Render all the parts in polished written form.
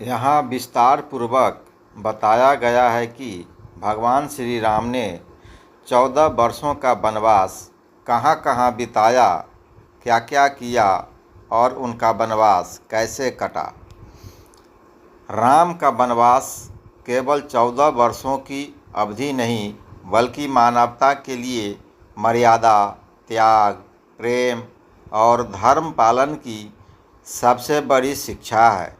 यहाँ विस्तार पूर्वक बताया गया है कि भगवान श्री राम ने 14 वर्षों का वनवास कहाँ कहाँ बिताया, क्या क्या किया और उनका वनवास कैसे कटा। राम का वनवास केवल 14 वर्षों की अवधि नहीं बल्कि मानवता के लिए मर्यादा, त्याग, प्रेम और धर्म पालन की सबसे बड़ी शिक्षा है।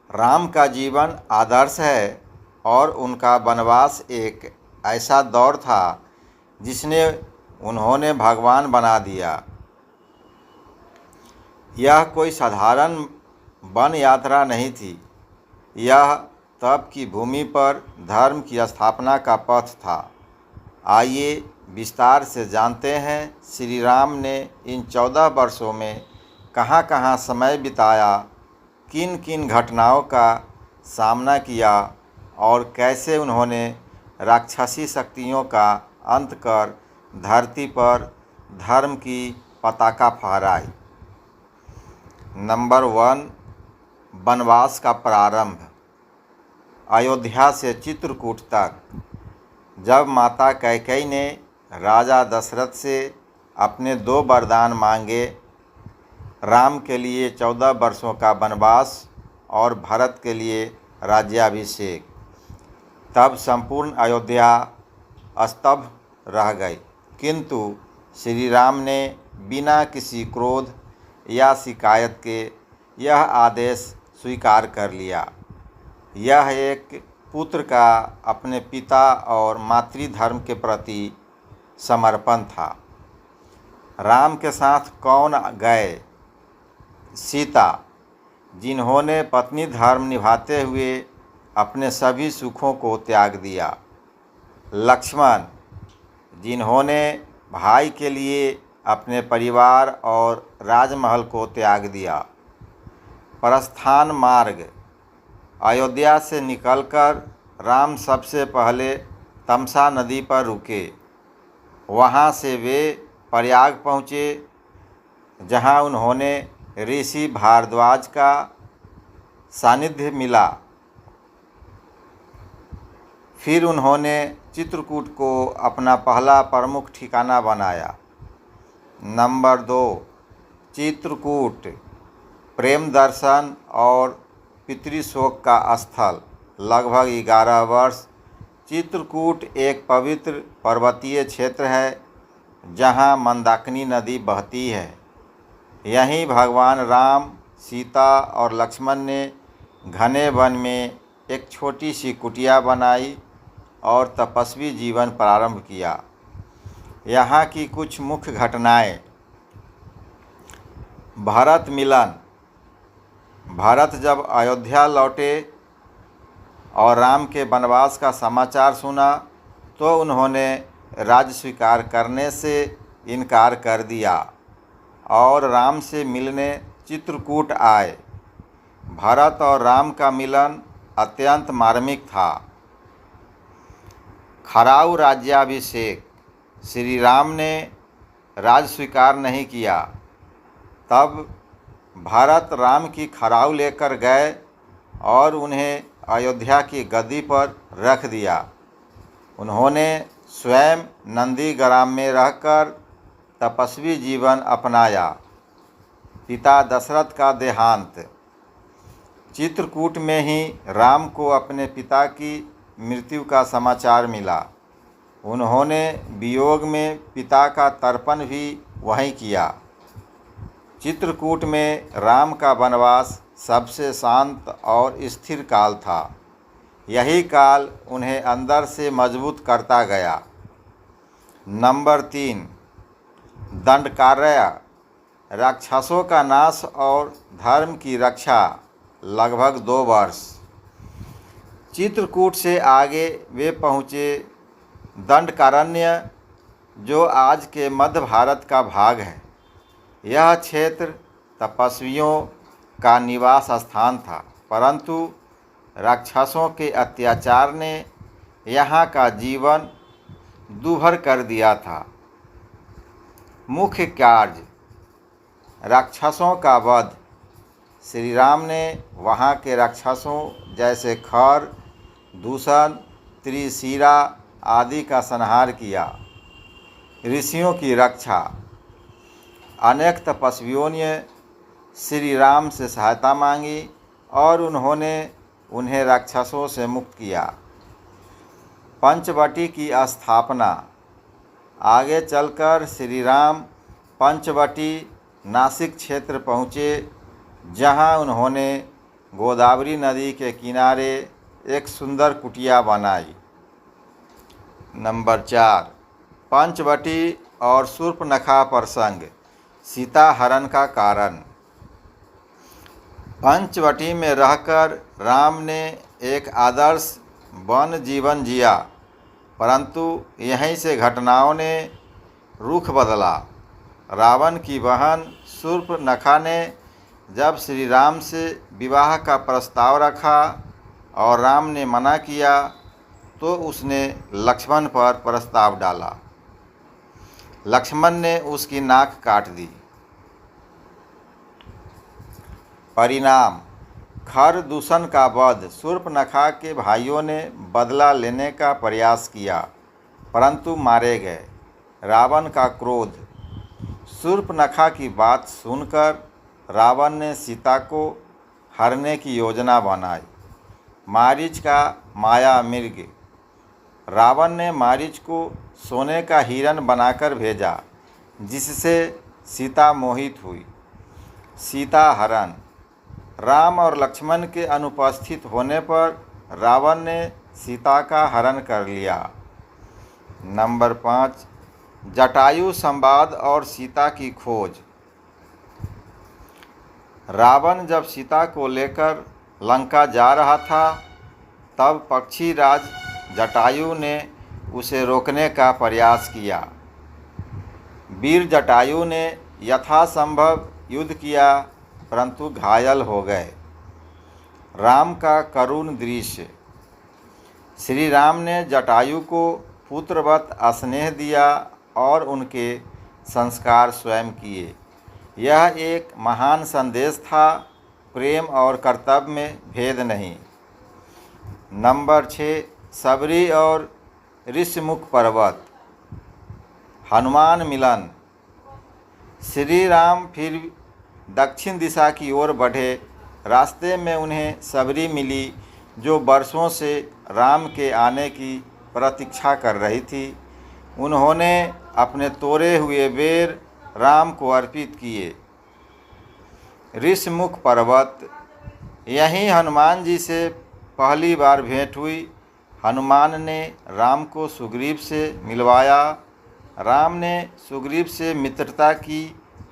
राम का जीवन आदर्श है और उनका वनवास एक ऐसा दौर था जिसने उन्होंने भगवान बना दिया। यह कोई साधारण वन यात्रा नहीं थी, यह तप की भूमि पर धर्म की स्थापना का पथ था। आइए विस्तार से जानते हैं श्री राम ने इन 14 वर्षों में कहाँ कहाँ समय बिताया, किन किन घटनाओं का सामना किया और कैसे उन्होंने राक्षसी शक्तियों का अंत कर धरती पर धर्म की पताका फहराई। नंबर 1, वनवास का प्रारंभ। अयोध्या से चित्रकूट तक। जब माता कैकेयी ने राजा दशरथ से अपने 2 वरदान मांगे, राम के लिए 14 वर्षों का वनवास और भरत के लिए राज्याभिषेक, तब संपूर्ण अयोध्या स्तब्ध रह गई। किंतु श्री राम ने बिना किसी क्रोध या शिकायत के यह आदेश स्वीकार कर लिया। यह एक पुत्र का अपने पिता और मातृधर्म के प्रति समर्पण था। राम के साथ कौन गए? सीता, जिन्होंने पत्नी धर्म निभाते हुए अपने सभी सुखों को त्याग दिया। लक्ष्मण, जिन्होंने भाई के लिए अपने परिवार और राजमहल को त्याग दिया। प्रस्थान मार्ग। अयोध्या से निकलकर राम सबसे पहले तमसा नदी पर रुके। वहाँ से वे प्रयाग पहुँचे, जहाँ उन्होंने ऋषि भारद्वाज का सानिध्य मिला। फिर उन्होंने चित्रकूट को अपना पहला प्रमुख ठिकाना बनाया। नंबर 2, चित्रकूट, प्रेम दर्शन और पितृशोक का स्थल। लगभग 11 वर्ष। चित्रकूट एक पवित्र पर्वतीय क्षेत्र है जहाँ मंदाकिनी नदी बहती है। यहीं भगवान राम, सीता और लक्ष्मण ने घने वन में एक छोटी सी कुटिया बनाई और तपस्वी जीवन प्रारंभ किया। यहाँ की कुछ मुख्य घटनाएं। भरत मिलन। भरत जब अयोध्या लौटे और राम के वनवास का समाचार सुना तो उन्होंने राज्य स्वीकार करने से इनकार कर दिया और राम से मिलने चित्रकूट आए। भरत और राम का मिलन अत्यंत मार्मिक था। खराऊ राज्याभिषेक। श्री राम ने राज स्वीकार नहीं किया, तब भरत राम की खराऊ लेकर गए और उन्हें अयोध्या की गद्दी पर रख दिया। उन्होंने स्वयं नंदीग्राम में रहकर तपस्वी जीवन अपनाया। पिता दशरथ का देहांत। चित्रकूट में ही राम को अपने पिता की मृत्यु का समाचार मिला। उन्होंने वियोग में पिता का तर्पण भी वहीं किया। चित्रकूट में राम का वनवास सबसे शांत और स्थिर काल था। यही काल उन्हें अंदर से मजबूत करता गया। नंबर 3, दंडकारण्य, राक्षसों का नाश और धर्म की रक्षा। लगभग 2 वर्ष। चित्रकूट से आगे वे पहुँचे दंडकारण्य, जो आज के मध्य भारत का भाग है। यह क्षेत्र तपस्वियों का निवास स्थान था, परंतु राक्षसों के अत्याचार ने यहाँ का जीवन दूभर कर दिया था। मुख्य कार्य: राक्षसों का वध, श्री राम ने वहाँ के राक्षसों जैसे खर, दूषण, त्रिशिरा आदि का संहार किया। ऋषियों की रक्षा। अनेक तपस्वियों ने श्री राम से सहायता मांगी और उन्होंने उन्हें राक्षसों से मुक्त किया। पंचवटी की स्थापना। आगे चलकर श्री राम पंचवटी नासिक क्षेत्र पहुँचे, जहाँ उन्होंने गोदावरी नदी के किनारे एक सुंदर कुटिया बनाई। नंबर 4, पंचवटी और शूर्पणखा प्रसंग। सीता हरण का कारण। पंचवटी में रहकर राम ने एक आदर्श वन जीवन जिया, परंतु यहीं से घटनाओं ने रुख बदला। रावण की बहन शूर्पणखा ने जब श्री राम से विवाह का प्रस्ताव रखा और राम ने मना किया, तो उसने लक्ष्मण पर प्रस्ताव डाला। लक्ष्मण ने उसकी नाक काट दी। परिणाम। खर दूषण का वध। शूर्पणखा के भाइयों ने बदला लेने का प्रयास किया, परंतु मारे गए। रावण का क्रोध। शूर्पणखा की बात सुनकर रावण ने सीता को हरने की योजना बनाई। मारीच का माया मृग। रावण ने मारीच को सोने का हिरण बनाकर भेजा, जिससे सीता मोहित हुई। सीता हरण। राम और लक्ष्मण के अनुपस्थित होने पर रावण ने सीता का हरण कर लिया। नंबर 5, जटायु संवाद और सीता की खोज। रावण जब सीता को लेकर लंका जा रहा था, तब पक्षीराज जटायु ने उसे रोकने का प्रयास किया। वीर जटायु ने यथासंभव युद्ध किया, परंतु घायल हो गए। राम का करुण दृश्य। श्री राम ने जटायु को पुत्रवत स्नेह दिया और उनके संस्कार स्वयं किए। यह एक महान संदेश था, प्रेम और कर्तव्य में भेद नहीं। नंबर 6, सबरी और ऋषिमुख पर्वत। हनुमान मिलन। श्री राम फिर दक्षिण दिशा की ओर बढ़े। रास्ते में उन्हें सबरी मिली, जो वर्षों से राम के आने की प्रतीक्षा कर रही थी। उन्होंने अपने तोड़े हुए बेर राम को अर्पित किए। ऋषिमुख पर्वत। यहीं हनुमान जी से पहली बार भेंट हुई। हनुमान ने राम को सुग्रीव से मिलवाया। राम ने सुग्रीव से मित्रता की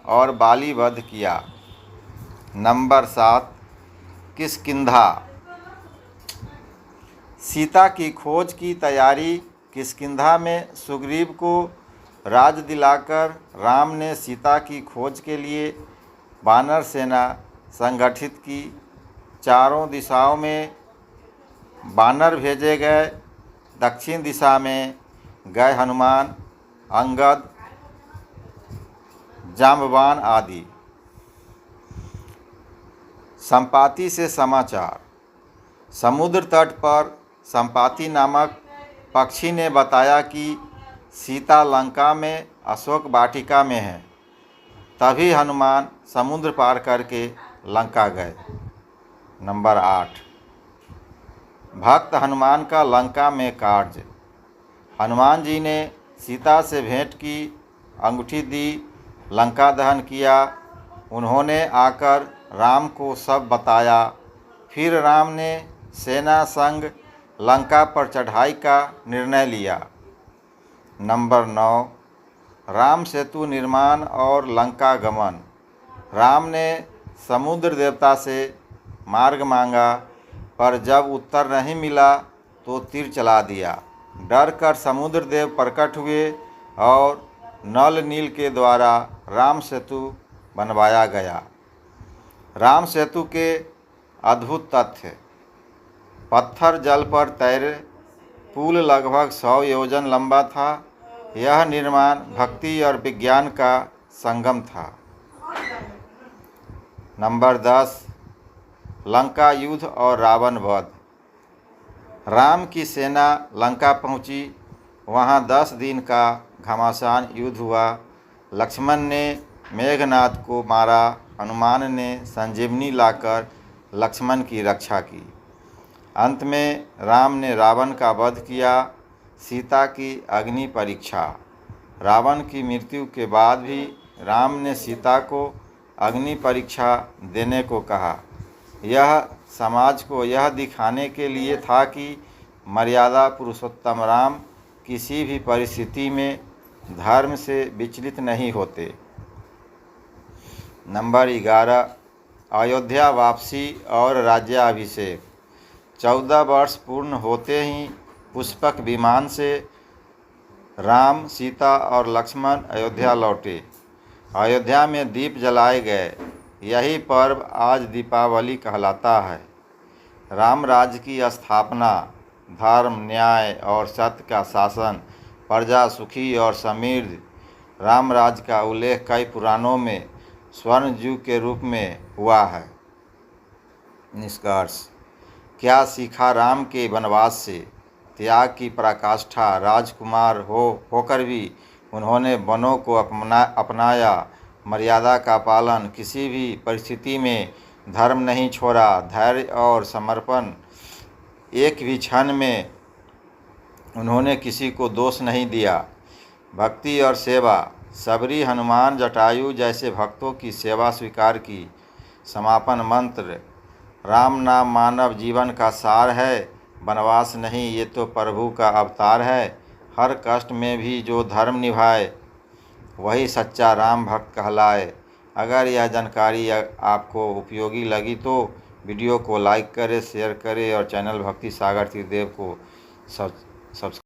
और बाली वध किया। नंबर 7, किष्किंधा। सीता की खोज की तैयारी। किष्किंधा में सुग्रीव को राज दिलाकर राम ने सीता की खोज के लिए वानर सेना संगठित की। चारों दिशाओं में वानर भेजे गए। दक्षिण दिशा में गए हनुमान, अंगद, जाम्बवान आदि। संपाति से समाचार। समुद्र तट पर संपाति नामक पक्षी ने बताया कि सीता लंका में अशोक वाटिका में है। तभी हनुमान समुद्र पार करके लंका गए। नंबर 8, भक्त हनुमान का लंका में कार्य। हनुमान जी ने सीता से भेंट की, अंगूठी दी, लंका दहन किया। उन्होंने आकर राम को सब बताया। फिर राम ने सेना संग लंका पर चढ़ाई का निर्णय लिया। नंबर 9, राम सेतु निर्माण और लंका गमन। राम ने समुद्र देवता से मार्ग मांगा, पर जब उत्तर नहीं मिला तो तीर चला दिया। डर कर समुद्र देव प्रकट हुए और नल नील के द्वारा राम सेतु बनवाया गया। राम सेतु के अद्भुत तथ्य। पत्थर जल पर तैरे। पुल लगभग 100 योजन लंबा था। यह निर्माण भक्ति और विज्ञान का संगम था। नंबर 10, लंका युद्ध और रावण वध। राम की सेना लंका पहुंची। वहां 10 दिन का घमासान युद्ध हुआ। लक्ष्मण ने मेघनाद को मारा। हनुमान ने संजीवनी लाकर लक्ष्मण की रक्षा की। अंत में राम ने रावण का वध किया। सीता की अग्नि परीक्षा। रावण की मृत्यु के बाद भी राम ने सीता को अग्नि परीक्षा देने को कहा। यह समाज को यह दिखाने के लिए था कि मर्यादा पुरुषोत्तम राम किसी भी परिस्थिति में धर्म से विचलित नहीं होते। नंबर 11, अयोध्या वापसी और राज्याभिषेक। 14 वर्ष पूर्ण होते ही पुष्पक विमान से राम, सीता और लक्ष्मण अयोध्या लौटे। अयोध्या में दीप जलाए गए। यही पर्व आज दीपावली कहलाता है। राम राज्य की स्थापना, धर्म, न्याय और सत्य का शासन, प्रजा सुखी और समृद्ध। राम राज्य का उल्लेख कई पुराणों में स्वर्ण युग के रूप में हुआ है। निष्कर्ष। क्या सीखा राम के वनवास से? त्याग की पराकाष्ठा। राजकुमार होकर भी उन्होंने वनों को अपनाया। मर्यादा का पालन। किसी भी परिस्थिति में धर्म नहीं छोड़ा। धैर्य और समर्पण। एक भी क्षण में उन्होंने किसी को दोष नहीं दिया। भक्ति और सेवा। सबरी, हनुमान, जटायु जैसे भक्तों की सेवा स्वीकार की। समापन मंत्र। राम नाम मानव जीवन का सार है। वनवास नहीं, ये तो प्रभु का अवतार है। हर कष्ट में भी जो धर्म निभाए वही सच्चा राम भक्त कहलाए। अगर यह जानकारी आपको उपयोगी लगी तो वीडियो को लाइक करें, शेयर करें और चैनल भक्ति सागर त्रिदेव को सब्सक्राइब